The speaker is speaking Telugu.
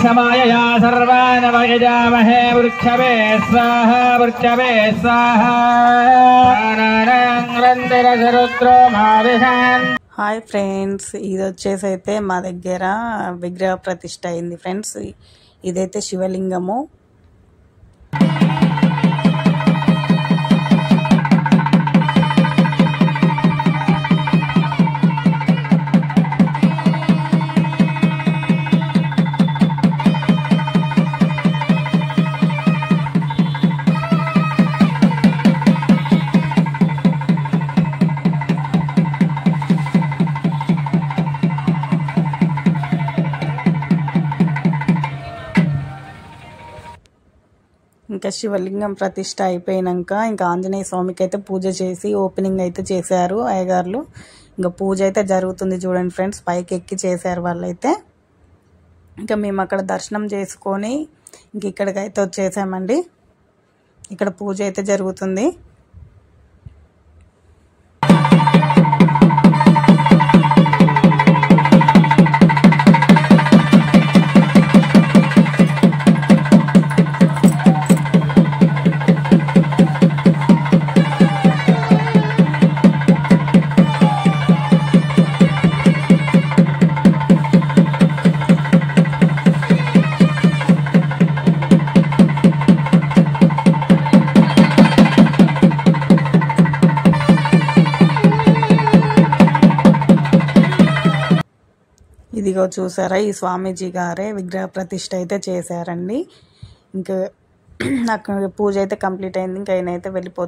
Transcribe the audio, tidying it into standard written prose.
समायया सर्वान् वयजामहे वृक्षवे स्वाहा वृक्षवे स्वाहा హాయ్ ఫ్రెండ్స్, ఇది వచ్చేసి అయితే మా దగ్గర విగ్రహ ప్రతిష్ఠ అయింది ఫ్రెండ్స్. ఇదైతే శివలింగము. ఇంకా శివలింగం ప్రతిష్ఠ అయిపోయినాక ఇంకా ఆంజనేయ స్వామికి అయితే పూజ చేసి ఓపెనింగ్ అయితే చేశారు అయ్యగారులు. ఇంకా పూజ అయితే జరుగుతుంది చూడండి ఫ్రెండ్స్, పైకి ఎక్కి చేశారు వాళ్ళైతే. ఇంకా మేము అక్కడ దర్శనం చేసుకొని ఇంక ఇక్కడికైతే వచ్చేసామండి. ఇక్కడ పూజ అయితే జరుగుతుంది. ఇదిగో చూసారా, ఈ స్వామీజీ గారే విగ్రహ ప్రతిష్ఠ అయితే చేశారండి. ఇంకా నాకు పూజ అయితే కంప్లీట్ అయింది. ఇంకా ఆయన అయితే వెళ్ళిపోతుంది.